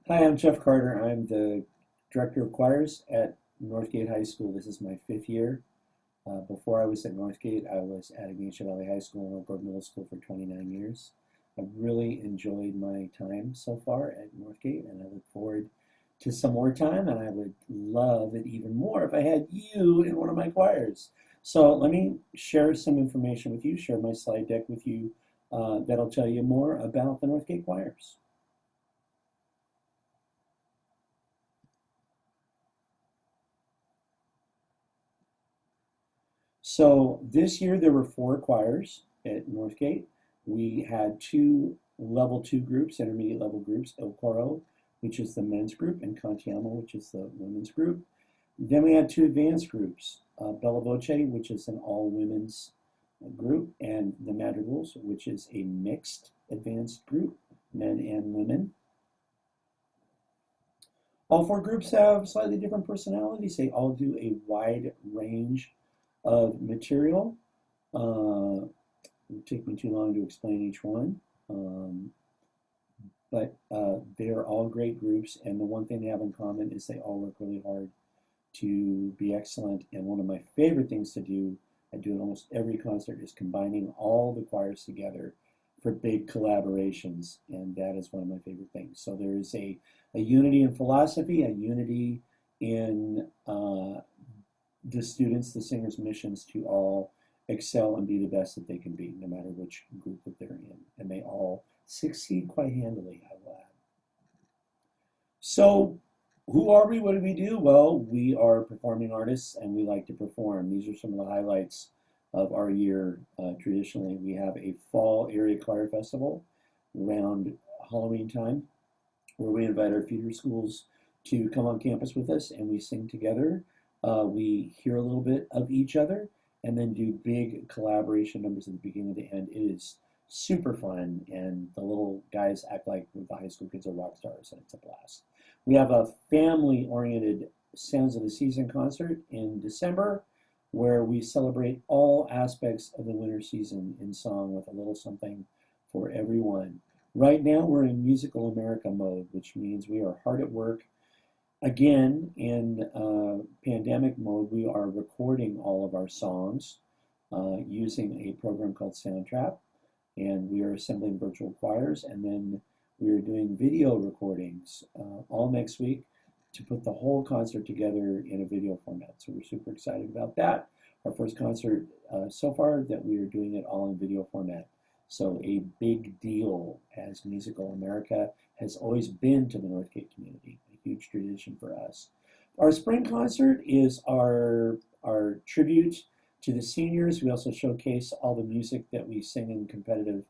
Hi, I'm Jeff Carter. I'm the Director of Choirs at Northgate High School. This is my fifth year. Before I was at Northgate, I was at Ignatia Valley High School and Oak Grove Middle School for 29 years. I've really enjoyed my time so far at Northgate, and I look forward to some more time, and I would love it even more if I had you in one of my choirs. So let me share some information with you, share my slide deck with you that'll tell you more about the Northgate choirs. So this year there were four choirs at Northgate. We had two level two groups, intermediate level groups, El Coro, which is the men's group, and Cantiamo, which is the women's group. Then we had two advanced groups, Bella Voce, which is an all women's group, and the Madrigals, which is a mixed advanced group, men and women. All four groups have slightly different personalities. They all do a wide range of material. It would take me too long to explain each one. But they're all great groups, and the one thing they have in common is they all work really hard to be excellent. And one of my favorite things to do, I do at almost every concert, is combining all the choirs together for big collaborations, and that is one of my favorite things. So there is a unity in philosophy, a unity in the students, the singers' missions to all excel and be the best that they can be, no matter which group that they're in. And they all succeed quite handily, I will add. So, who are we? What do we do? Well, we are performing artists and we like to perform. These are some of the highlights of our year. Traditionally, we have a fall area choir festival around Halloween time where we invite our feeder schools to come on campus with us and we sing together. We hear a little bit of each other and then do big collaboration numbers at the beginning and the end. It is super fun, and the little guys act like the high school kids are rock stars, and it's a blast. We have a family-oriented Sounds of the Season concert in December where we celebrate all aspects of the winter season in song with a little something for everyone. Right now, we're in Musical America mode, which means we are hard at work. Again, in pandemic mode, we are recording all of our songs using a program called Soundtrap, and we are assembling virtual choirs, and then we are doing video recordings all next week to put the whole concert together in a video format. So we're super excited about that. Our first concert so far that we are doing it all in video format. So a big deal, as Musical America has always been to the Northgate community. Huge tradition for us. Our spring concert is our tribute to the seniors. We also showcase all the music that we sing in competitive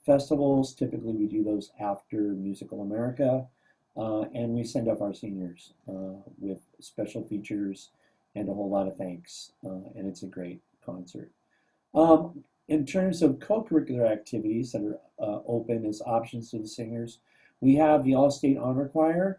festivals. Typically, we do those after Musical America, and we send off our seniors with special features and a whole lot of thanks, and it's a great concert. In terms of co-curricular activities that are open as options to the singers, we have the Allstate Honor Choir,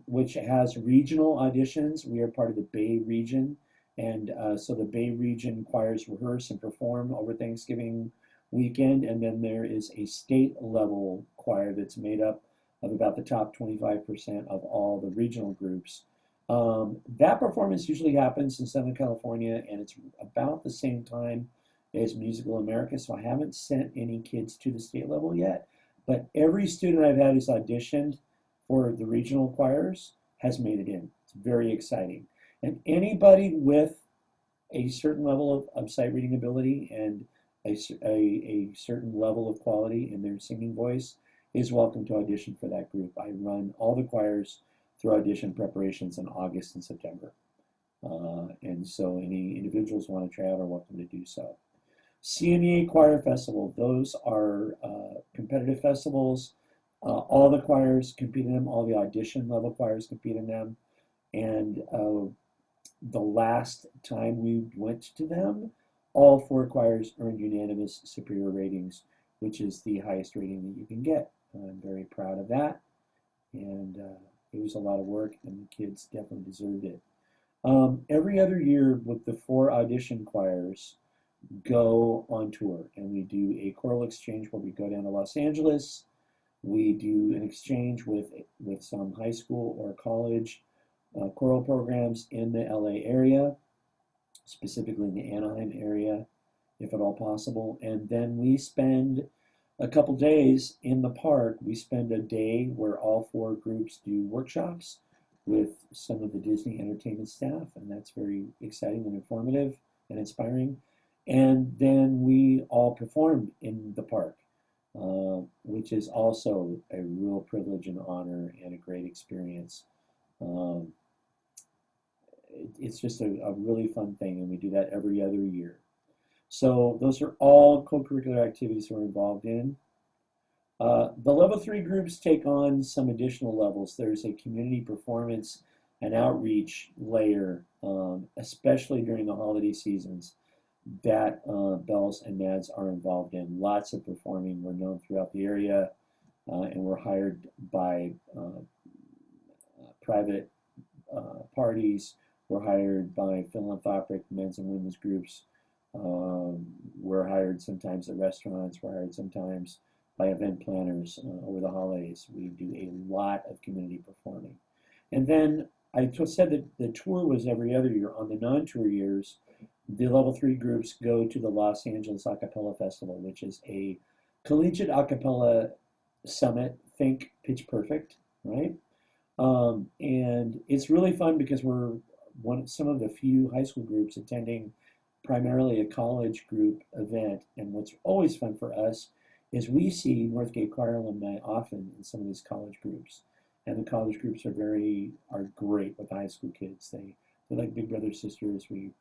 which has regional auditions. We are part of the Bay region, and so the Bay region choirs rehearse and perform over Thanksgiving weekend, and then there is a state level choir that's made up of about the top 25% of all the regional groups. That performance usually happens in Southern California, and it's about the same time as Musical America, so I haven't sent any kids to the state level yet, but every student I've had who's auditioned for the regional choirs has made it in. It's very exciting. And anybody with a certain level of sight reading ability and a certain level of quality in their singing voice is welcome to audition for that group. I run all the choirs through Audition Preparations in August and September. And so any individuals who want to try out are welcome to do so. CMEA Choir Festival, those are competitive festivals. All the choirs compete in them, all the audition level choirs compete in them, and the last time we went to them, all four choirs earned unanimous superior ratings, which is the highest rating that you can get. I'm very proud of that, and it was a lot of work, and the kids definitely deserved it. Every other year with the four audition choirs go on tour, and we do a choral exchange where we go down to Los Angeles, We do an exchange with some high school or college choral programs in the LA area, specifically in the Anaheim area, if at all possible. And then we spend a couple days in the park. We spend a day where all 4 groups do workshops with some of the Disney entertainment staff, and that's very exciting and informative and inspiring. And then we all perform in the park, which is also a real privilege and honor and a great experience. Um, it's just a really fun thing, and we do that every other year. So those are all co-curricular activities we're involved in. The level 3 groups take on some additional levels. There's a community performance and outreach layer, especially during the holiday seasons, that Bells and Mads are involved in. Lots of performing. We're known throughout the area, and we're hired by private parties. We're hired by philanthropic men's and women's groups. We're hired sometimes at restaurants. We're hired sometimes by event planners over the holidays. We do a lot of community performing. And then I said that the tour was every other year. On the non-tour years, the level 3 groups go to the Los Angeles Acapella Festival, which is a collegiate acapella summit. Think Pitch Perfect, right? And it's really fun because we're some of the few high school groups attending primarily a college group event. And what's always fun for us is we see Northgate Choir alumni often in some of these college groups. And the college groups are great with high school kids. They're like big brother sisters. We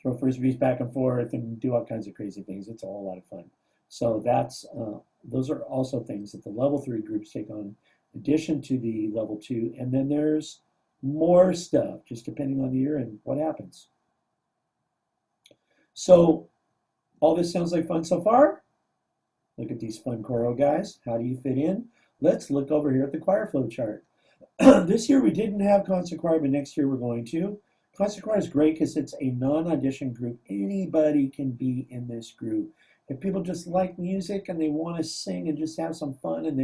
throw frisbees back and forth and do all kinds of crazy things. It's a whole lot of fun. So those are also things that the level 3 groups take on, in addition to the level 2. And then there's more stuff, just depending on the year and what happens. So all this sounds like fun so far? Look at these fun choral guys. How do you fit in? Let's look over here at the choir flow chart. This year we didn't have concert choir, but next year we're going to. Concert choir is great because it's a non-audition group. Anybody can be in this group. If people just like music and they want to sing and just have some fun and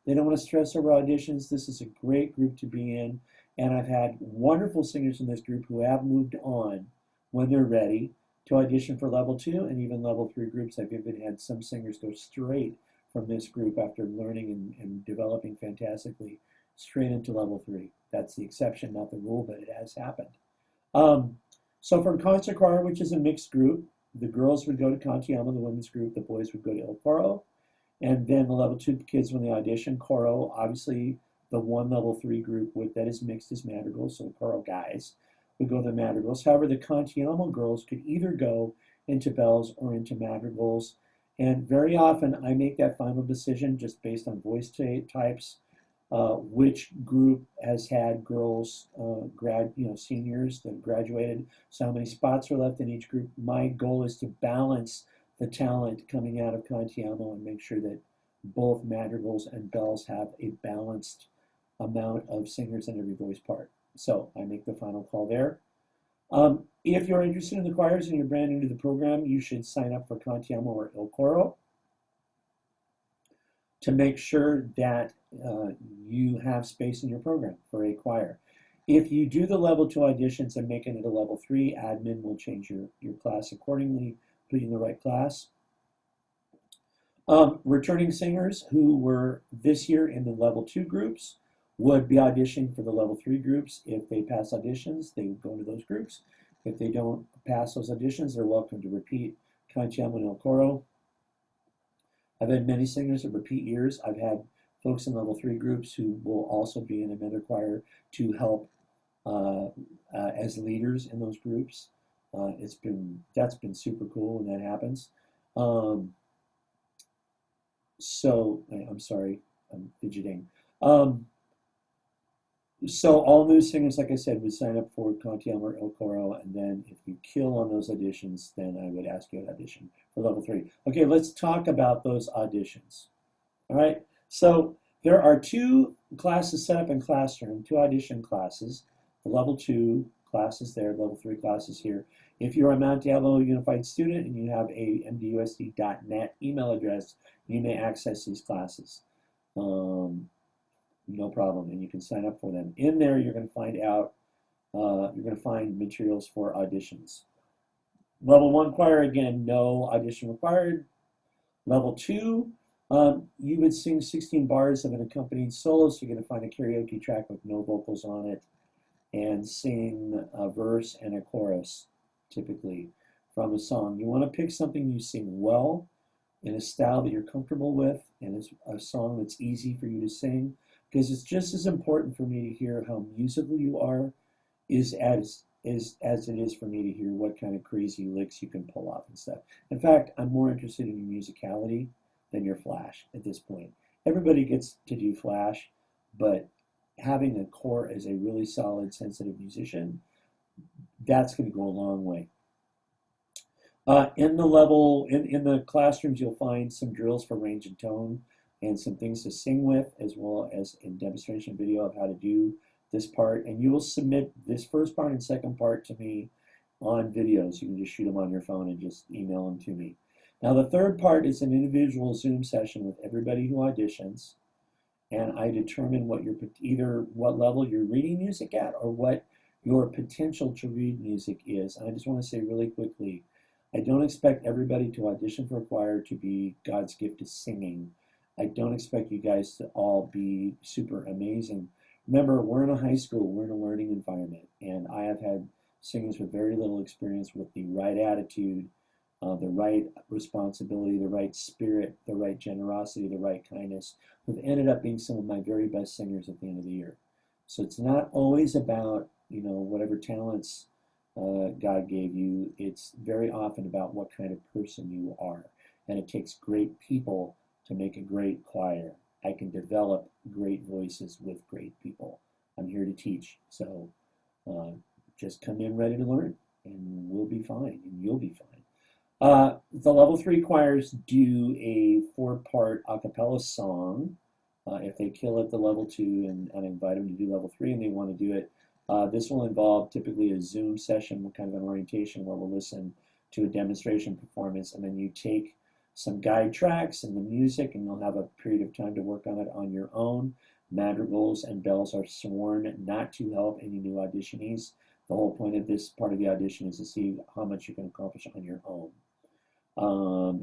they don't want to stress over auditions, this is a great group to be in. And I've had wonderful singers in this group who have moved on when they're ready to audition for level 2 and even level 3 groups. I've even had some singers go straight from this group after learning and developing fantastically straight into level 3. That's the exception, not the rule, but it has happened. So for concert choir, which is a mixed group, the girls would go to Kantiama, the women's group, the boys would go to El Coro, and then the level 2 kids when they audition, Coro, obviously the one level 3 group that is mixed is madrigals, so the Coro guys would go to the madrigals. However, the Kantiama girls could either go into bells or into madrigals, and very often I make that final decision just based on voice types, which group has had girls, seniors that graduated, so how many spots are left in each group. My goal is to balance the talent coming out of Kantiama and make sure that both madrigals and bells have a balanced amount of singers in every voice part. So I make the final call there. If you're interested in the choirs and you're brand new to the program, you should sign up for Kantiama or El Coro to make sure that you have space in your program for a choir. If you do the level 2 auditions and make it a level 3, admin will change your class accordingly, put you in the right class. Returning singers who were this year in the level 2 groups would be auditioning for the level 3 groups. If they pass auditions, they would go into those groups. If they don't pass those auditions, they're welcome to repeat Kantiama and El Coro. I've had many singers that repeat years. I've had folks in level 3 groups who will also be in another choir to help as leaders in those groups. That's been super cool when that happens. So I'm sorry, I'm fidgeting. So all new singers, like I said, would sign up for Kantiama or El Coro, and then if you kill on those auditions, then I would ask you to audition for level 3. Okay, let's talk about those auditions. All right, so there are 2 classes set up in Classroom, 2 audition classes. The level 2 classes there, level 3 classes here. If you're a Mount Diablo Unified student and you have a mdusd.net email address, you may access these classes. no problem, and you can sign up for them. In there, you're going to find out, you're going to find materials for auditions. Level 1 choir, again, no audition required. Level 2, you would sing 16 bars of an accompanying solo, so you're going to find a karaoke track with no vocals on it, and sing a verse and a chorus, typically, from a song. You want to pick something you sing well, in a style that you're comfortable with, and it's a song that's easy for you to sing, because it's just as important for me to hear how musical you are as it is for me to hear what kind of crazy licks you can pull off and stuff. In fact, I'm more interested in your musicality than your flash at this point. Everybody gets to do flash, but having a core as a really solid, sensitive musician, that's going to go a long way. In the classrooms, you'll find some drills for range and tone and some things to sing with, as well as a demonstration video of how to do this part. And you will submit this first part and second part to me on videos. You can just shoot them on your phone and just email them to me. Now, the third part is an individual Zoom session with everybody who auditions, and I determine either what level you're reading music at or what your potential to read music is. And I just want to say really quickly, I don't expect everybody to audition for a choir to be God's gift to singing. I don't expect you guys to all be super amazing. Remember, we're in a high school, we're in a learning environment, and I have had singers with very little experience with the right attitude, the right responsibility, the right spirit, the right generosity, the right kindness, who've ended up being some of my very best singers at the end of the year. So it's not always about, whatever talents God gave you. It's very often about what kind of person you are. And it takes great people to make a great choir. I can develop great voices with great people. I'm here to teach. So just come in ready to learn, and we'll be fine, and you'll be fine. The level 3 choirs do a 4-part a cappella song. If they kill at the level 2 and I invite them to do level 3 and they want to do it, this will involve typically a Zoom session, kind of an orientation where we'll listen to a demonstration performance, and then you take some guide tracks and the music, and you'll have a period of time to work on it on your own. Madrigals and bells are sworn not to help any new auditionees. The whole point of this part of the audition is to see how much you can accomplish on your own.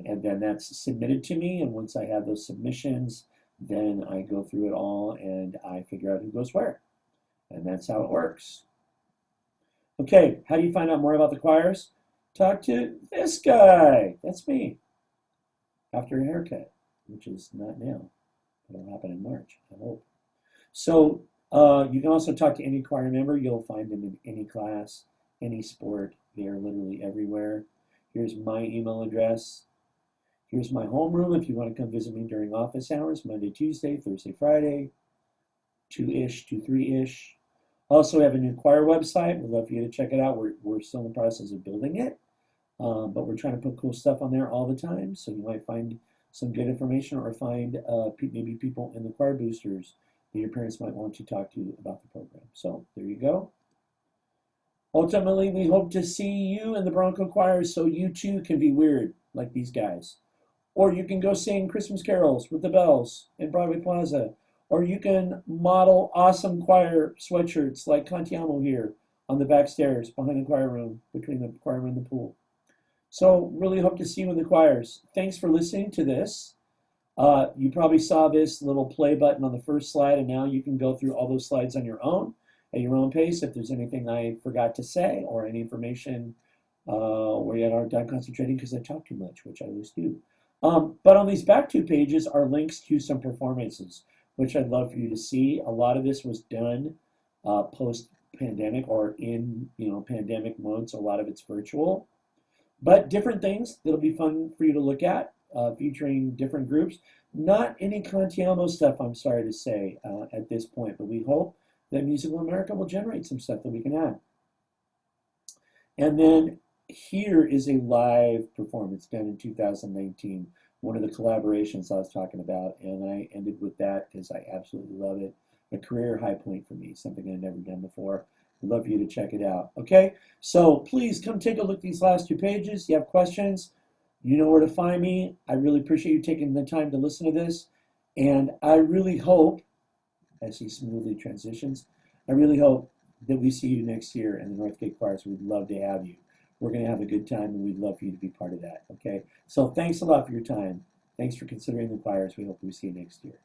And then that's submitted to me, and once I have those submissions, then I go through it all and I figure out who goes where. And that's how it works. Okay, how do you find out more about the choirs? Talk to this guy. That's me. After a haircut, which is not now. It'll happen in March, I hope. So you can also talk to any choir member. You'll find them in any class, any sport. They are literally everywhere. Here's my email address. Here's my homeroom if you want to come visit me during office hours, Monday, Tuesday, Thursday, Friday, 2-ish to 3-ish. Also, we have a new choir website. We'd love for you to check it out. We're still in the process of building it, but we're trying to put cool stuff on there all the time. So you might find some good information, or find maybe people in the choir boosters that your parents might want to talk to about the program. So there you go. Ultimately, we hope to see you in the Bronco choirs so you too can be weird like these guys. Or you can go sing Christmas carols with the bells in Broadway Plaza. Or you can model awesome choir sweatshirts like Cantiamo here on the back stairs behind the choir room, between the choir room and the pool. So really hope to see you in the choirs. Thanks for listening to this. You probably saw this little play button on the first slide, and now you can go through all those slides on your own, at your own pace. If there's anything I forgot to say or any information where you had a hard time concentrating because I talk too much, which I always do. But on these back 2 pages are links to some performances, which I'd love for you to see. A lot of this was done post-pandemic or in pandemic mode, so a lot of it's virtual. But different things that'll be fun for you to look at, featuring different groups. Not any Cantiamo stuff, I'm sorry to say, at this point, but we hope that Musical America will generate some stuff that we can add. And then here is a live performance done in 2019, one of the collaborations I was talking about, and I ended with that because I absolutely love it. A career high point for me, something I've never done before. I'd love for you to check it out. Okay, so please come take a look at these last 2 pages. You have questions, you know where to find me. I really appreciate you taking the time to listen to this. And I really hope, as he smoothly transitions, I really hope that we see you next year in the Northgate Choirs. We'd love to have you. We're going to have a good time, and we'd love for you to be part of that. Okay? So thanks a lot for your time. Thanks for considering the choirs. We hope we see you next year.